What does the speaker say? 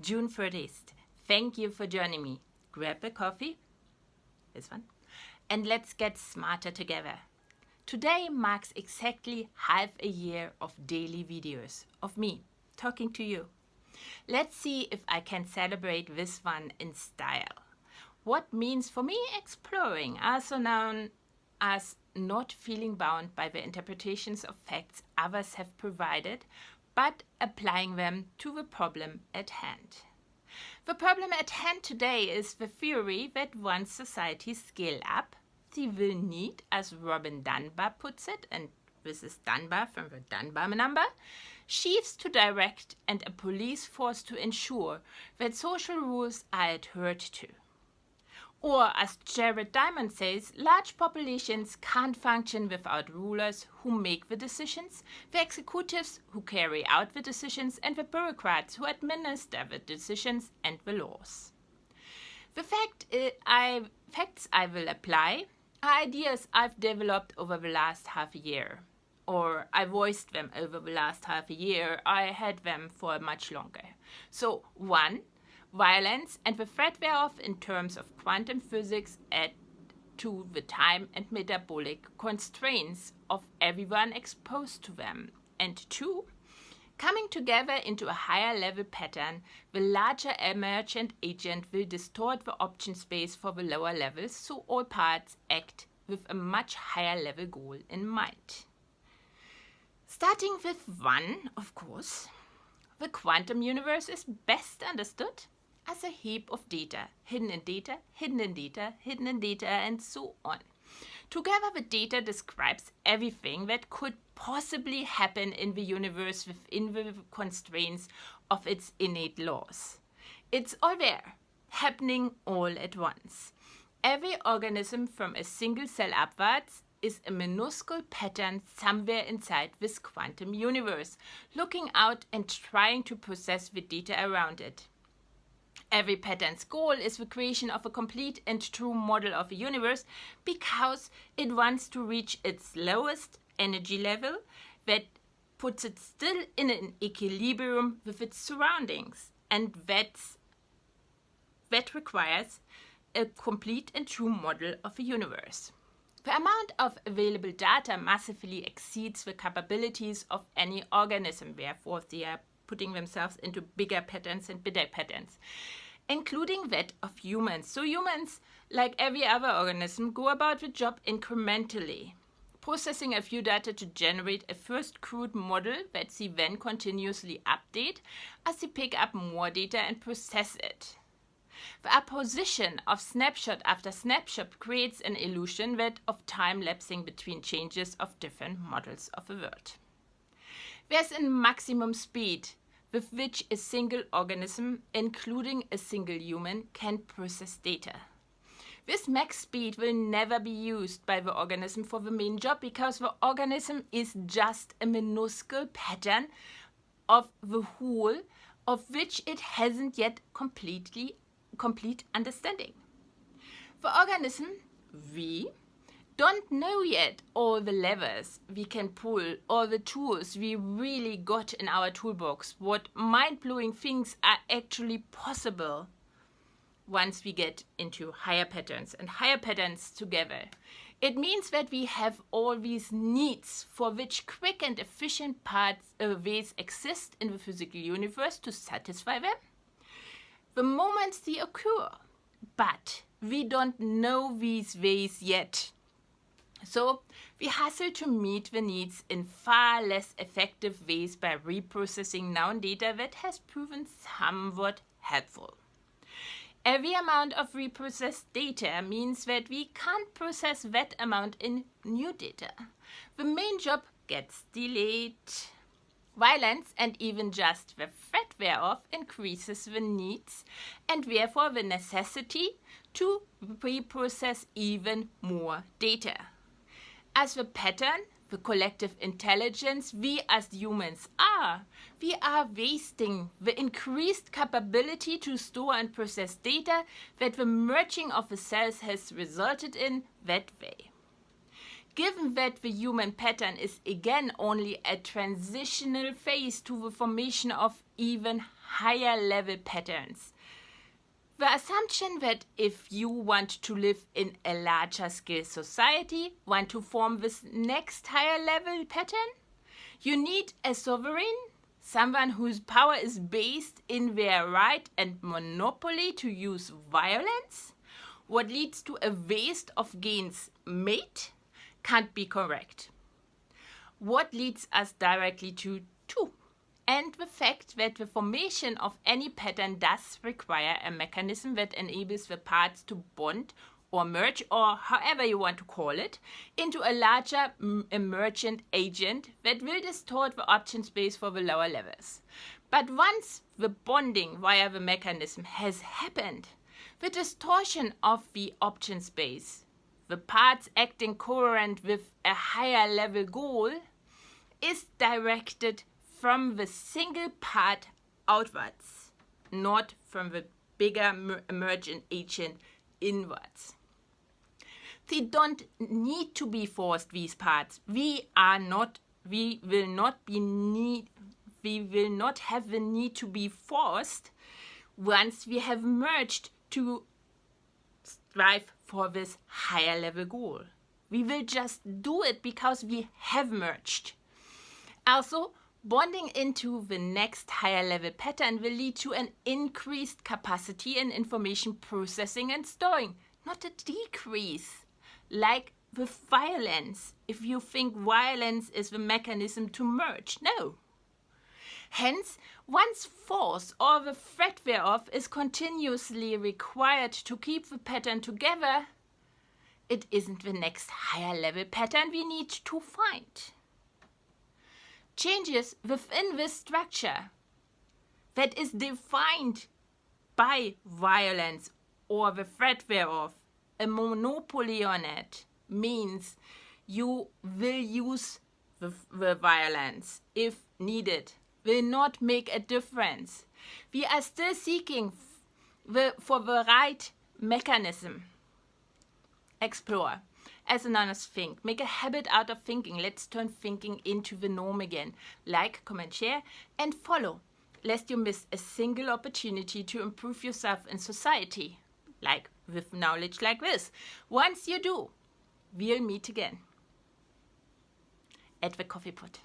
June 30th. Thank you for joining me. Grab a coffee, this one, and let's get smarter together. Today marks exactly half a year of daily videos of me talking to you. Let's see if I can celebrate this one in style. What means for me exploring, also known as not feeling bound by the interpretations of facts others have provided, but applying them to the problem at hand. The problem at hand today is the theory that once societies scale up, they will need, as Rebutting Dunbar puts it, and this is Dunbar from the Dunbar number, chiefs to direct and a police force to ensure that social rules are adhered to. Or, as Jared Diamond says, large populations can't function without rulers who make the decisions, the executives who carry out the decisions, and the bureaucrats who administer the decisions and the laws. The facts I will apply are ideas I've developed over the last half a year. Or I voiced them over the last half a year. I had them for much longer. So, 1. Violence and the threat thereof in terms of quantum physics add to the time and metabolic constraints of everyone exposed to them. And 2, coming together into a higher level pattern, the larger emergent agent will distort the option space for the lower levels, so all parts act with a much higher level goal in mind. Starting with 1, of course, the quantum universe is best understood as a heap of data, hidden in data, hidden in data, hidden in data, and so on. Together, the data describes everything that could possibly happen in the universe within the constraints of its innate laws. It's all there, happening all at once. Every organism from a single cell upwards is a minuscule pattern somewhere inside this quantum universe, looking out and trying to process the data around it. Every pattern's goal is the creation of a complete and true model of a universe because it wants to reach its lowest energy level that puts it still in an equilibrium with its surroundings. And that requires a complete and true model of a universe. The amount of available data massively exceeds the capabilities of any organism, therefore they are putting themselves into bigger patterns and bigger patterns, including that of humans. So humans, like every other organism, go about the job incrementally, processing a few data to generate a first crude model that they then continuously update as they pick up more data and process it. The apposition of snapshot after snapshot creates an illusion that of time lapsing between changes of different models of a world. There's a maximum speed with which a single organism, including a single human, can process data. This max speed will never be used by the organism for the main job because the organism is just a minuscule pattern of the whole of which it hasn't yet complete understanding. The organism, we, don't know yet all the levers we can pull, all the tools we really got in our toolbox, what mind-blowing things are actually possible once we get into higher patterns and higher patterns together. It means that we have all these needs for which quick and efficient ways exist in the physical universe to satisfy them. The moments they occur, but we don't know these ways yet. So we hustle to meet the needs in far less effective ways by reprocessing known data that has proven somewhat helpful. Every amount of reprocessed data means that we can't process that amount in new data. The main job gets delayed. Violence and even just the threat thereof increases the needs and therefore the necessity to reprocess even more data. As the pattern, the collective intelligence we as humans we are wasting the increased capability to store and process data that the merging of the cells has resulted in that way. Given that the human pattern is again only a transitional phase to the formation of even higher level patterns. The assumption that if you want to live in a larger scale society, want to form this next higher level pattern, you need a sovereign, someone whose power is based in their right and monopoly to use violence. What leads to a waste of gains made can't be correct. What leads us directly to 2? And the fact that the formation of any pattern does require a mechanism that enables the parts to bond or merge, or however you want to call it, into a larger emergent agent that will distort the option space for the lower levels. But once the bonding via the mechanism has happened, the distortion of the option space, the parts acting coherent with a higher level goal, is directed from the single part outwards, not from the bigger emergent agent inwards. They don't need to be forced, these parts. We will not have the need to be forced once we have merged to strive for this higher level goal. We will just do it because we have merged. Also, bonding into the next higher level pattern will lead to an increased capacity in information processing and storing, not a decrease. Like with violence, if you think violence is the mechanism to merge. No. Hence, once force or the threat thereof is continuously required to keep the pattern together, it isn't the next higher level pattern we need to find. Changes within this structure that is defined by violence or the threat thereof, a monopoly on it, means you will use the violence if needed, will not make a difference. We are still seeking for the right mechanism. Explore. As an honest think. Make a habit out of thinking. Let's turn thinking into the norm again. Like, comment, share, and follow, lest you miss a single opportunity to improve yourself in society. Like with knowledge like this. Once you do, we'll meet again at the coffee pot.